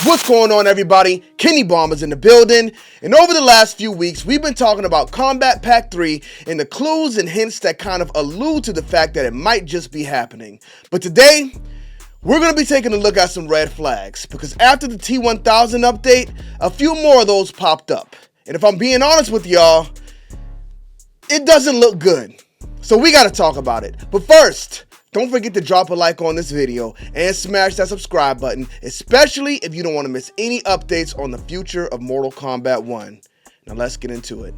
What's going on, everybody? Kennybomb is in the building, and over the last few weeks, we've been talking about Kombat Pack 3 and the clues and hints that kind of allude to the fact that it might just be happening. But today, we're going to be taking a look at some red flags, because after the T1000 update, a few more of those popped up. And if I'm being honest with y'all, it doesn't look good. So we got to talk about it. But first, don't forget to drop a like on this video and smash that subscribe button, especially if you don't want to miss any updates on the future of Mortal Kombat 1. Now let's get into it.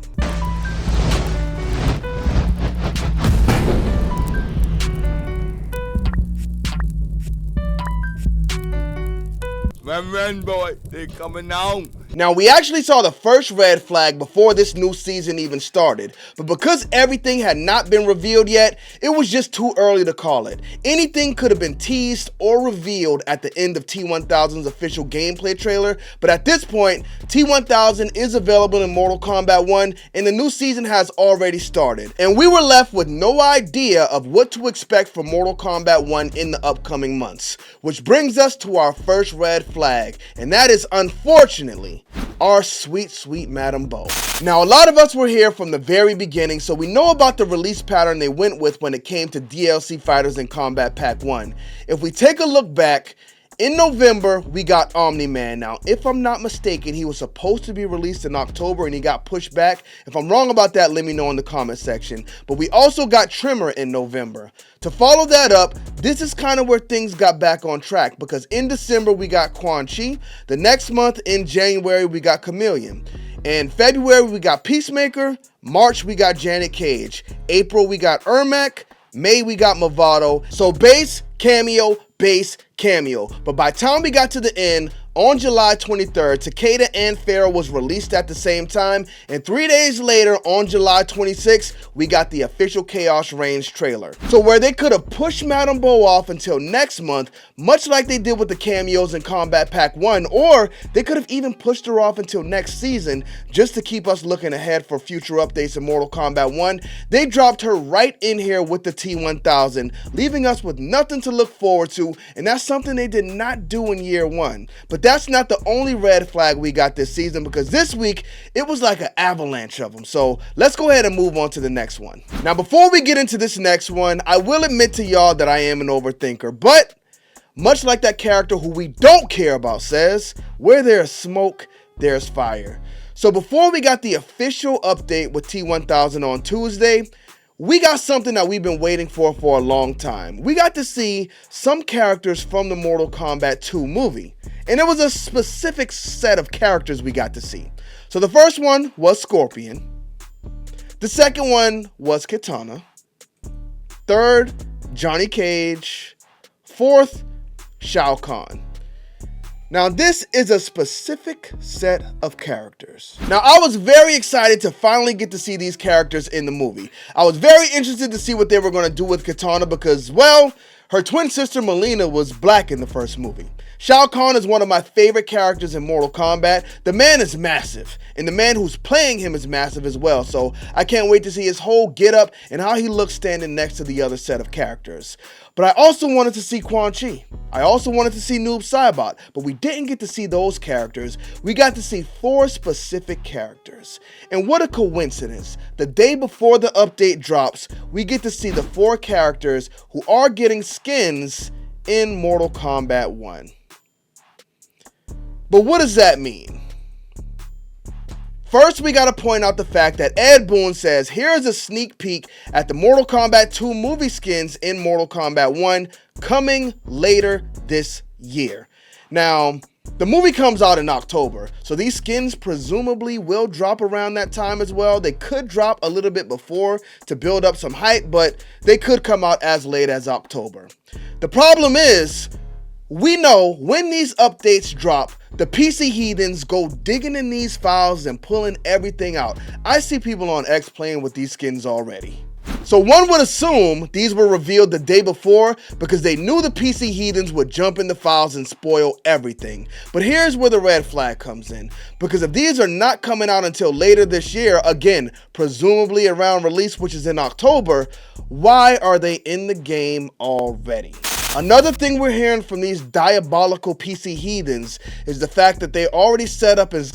Run, boy, they coming on. Now, we actually saw the first red flag before this new season even started, but because everything had not been revealed yet, it was just too early to call it. Anything could have been teased or revealed at the end of T1000's official gameplay trailer, but at this point, T1000 is available in Mortal Kombat 1, and the new season has already started. And we were left with no idea of what to expect from Mortal Kombat 1 in the upcoming months, which brings us to our first red flag, and that is, unfortunately, our sweet Madam Bo. Now, a lot of us were here from the very beginning, so we know about the release pattern they went with when it came to DLC fighters in Kombat Pack 1. If we take a look back, in November, we got Omni-Man. Now, if I'm not mistaken, he was supposed to be released in October and he got pushed back. If I'm wrong about that, let me know in the comment section. But we also got Trimmer in November. To follow that up, this is kind of where things got back on track, because in December, we got Quan Chi. The next month, in January, we got Chameleon. In February, we got Peacemaker. March, we got Janet Cage. April, we got Ermac. May, we got Movado. So base, cameo, base, cameo. But by the time we got to the end, on July 23rd, Takeda and Pharaoh was released at the same time, and 3 days later, on July 26th, we got the official Chaos Reigns trailer. So where they could have pushed Madam Bo off until next month, much like they did with the cameos in Kombat Pack 1, or they could have even pushed her off until next season, just to keep us looking ahead for future updates in Mortal Kombat 1, they dropped her right in here with the T1000, leaving us with nothing to look forward to, and that's something they did not do in year 1. But that's not the only red flag we got this season, because this week it was like an avalanche of them. So let's go ahead and move on to the next one. Now, before we get into this next one, I will admit to y'all that I am an overthinker, but much like that character who we don't care about says, where there's smoke, there's fire. So before we got the official update with T1000 on Tuesday, we got something that we've been waiting for a long time. We got to see some characters from the Mortal Kombat 2 movie. And it was a specific set of characters we got to see. So the first one was Scorpion. The second one was Kitana. Third, Johnny Cage. Fourth, Shao Kahn. Now, this is a specific set of characters. Now, I was very excited to finally get to see these characters in the movie. I was very interested to see what they were going to do with Kitana because, well, her twin sister Melina was black in the first movie. Shao Kahn is one of my favorite characters in Mortal Kombat. The man is massive, and the man who's playing him is massive as well, so I can't wait to see his whole getup and how he looks standing next to the other set of characters. But I also wanted to see Quan Chi. I also wanted to see Noob Saibot, but we didn't get to see those characters. We got to see 4 specific characters. And what a coincidence. The day before the update drops, we get to see the 4 characters who are getting skins in Mortal Kombat 1. But what does that mean? First, we gotta point out the fact that Ed Boon says, here is a sneak peek at the Mortal Kombat 2 movie skins in Mortal Kombat 1 coming later this year. Now, the movie comes out in October, so these skins presumably will drop around that time as well. They could drop a little bit before to build up some hype, but they could come out as late as October. The problem is, we know when these updates drop, the PC heathens go digging in these files and pulling everything out. I see people on X playing with these skins already. So one would assume these were revealed the day before because they knew the PC heathens would jump in the files and spoil everything. But here's where the red flag comes in, because if these are not coming out until later this year, again, presumably around release, which is in October, why are they in the game already? Another thing we're hearing from these diabolical PC heathens is the fact that they already set up as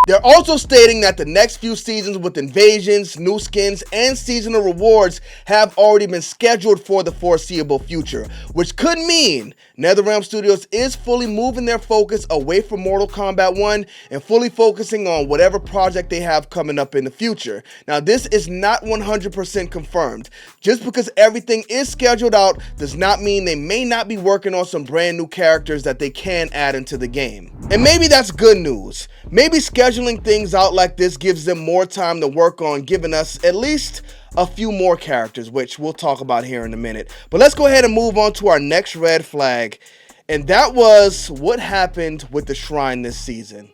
They're also stating that the next few seasons with invasions, new skins, and seasonal rewards have already been scheduled for the foreseeable future, which could mean Netherrealm Studios is fully moving their focus away from Mortal Kombat 1 and fully focusing on whatever project they have coming up in the future. Now, this is not 100% confirmed. Just because everything is scheduled out does not mean they may not be working on some brand new characters that they can add into the game. And maybe that's good news. Maybe scheduling things out like this gives them more time to work on giving us at least a few more characters, which we'll talk about here in a minute. But let's go ahead and move on to our next red flag, and that was what happened with the Shrine this season.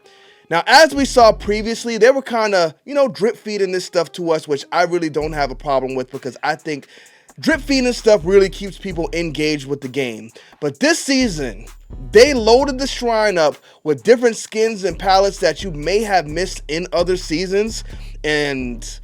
Now, as we saw previously, they were kind of, drip feeding this stuff to us, which I really don't have a problem with because I think drip feeding stuff really keeps people engaged with the game. But this season, they loaded the Shrine up with different skins and palettes that you may have missed in other seasons, and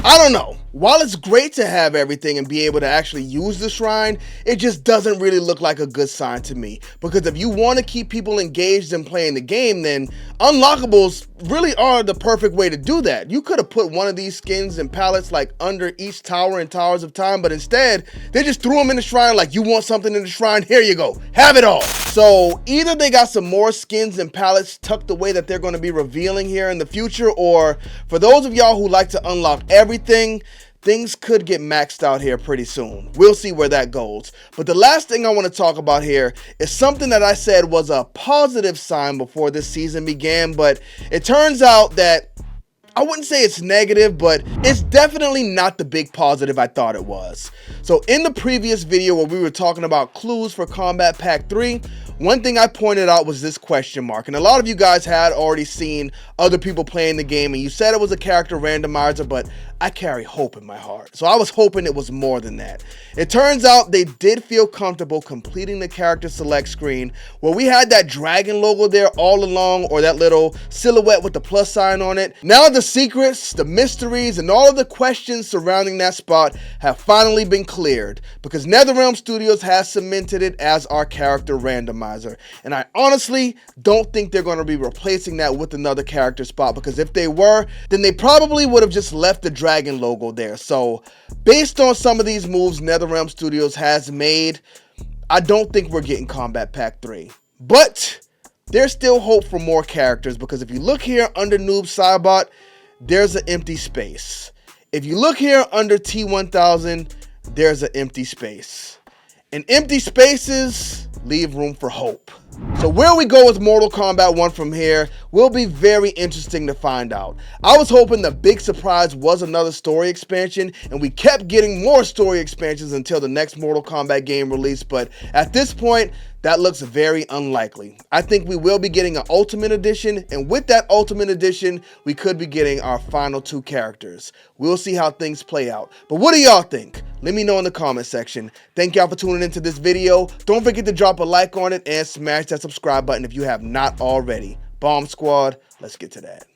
I don't know. While it's great to have everything and be able to actually use the Shrine, it just doesn't really look like a good sign to me. Because if you want to keep people engaged in playing the game, then unlockables really are the perfect way to do that. You could have put one of these skins and palettes like under each tower in Towers of Time, but instead, they just threw them in the Shrine like, you want something in the Shrine? Here you go. Have it all. So either they got some more skins and palettes tucked away that they're going to be revealing here in the future, or for those of y'all who like to unlock everything, things could get maxed out here pretty soon. We'll see where that goes. But the last thing I want to talk about here is something that I said was a positive sign before this season began, but it turns out that I wouldn't say it's negative, but it's definitely not the big positive I thought it was. So in the previous video where we were talking about clues for Kombat Pack 3, one thing I pointed out was this question mark, and a lot of you guys had already seen other people playing the game, and you said it was a character randomizer, but I carry hope in my heart. So I was hoping it was more than that. It turns out they did feel comfortable completing the character select screen where we had that dragon logo there all along, or that little silhouette with the plus sign on it. Now the secrets, the mysteries, and all of the questions surrounding that spot have finally been cleared because Netherrealm Studios has cemented it as our character randomizer. And I honestly don't think they're going to be replacing that with another character spot, because if they were, then they probably would have just left the dragon logo there. So based on some of these moves Netherrealm Studios has made, I don't think we're getting Kombat Pack 3. But there's still hope for more characters, because if you look here under Noob Saibot, there's an empty space. If you look here under T1000, there's an empty space. And empty spaces leave room for hope. So where we go with Mortal Kombat 1 from here will be very interesting to find out. I was hoping the big surprise was another story expansion, and we kept getting more story expansions until the next Mortal Kombat game release, but at this point, that looks very unlikely. I think we will be getting an Ultimate Edition, and with that Ultimate Edition, we could be getting our final 2 characters. We'll see how things play out. But what do y'all think? Let me know in the comment section. Thank y'all for tuning into this video. Don't forget to drop a like on it and smash that subscribe button if you have not already. Bomb Squad, let's get to that.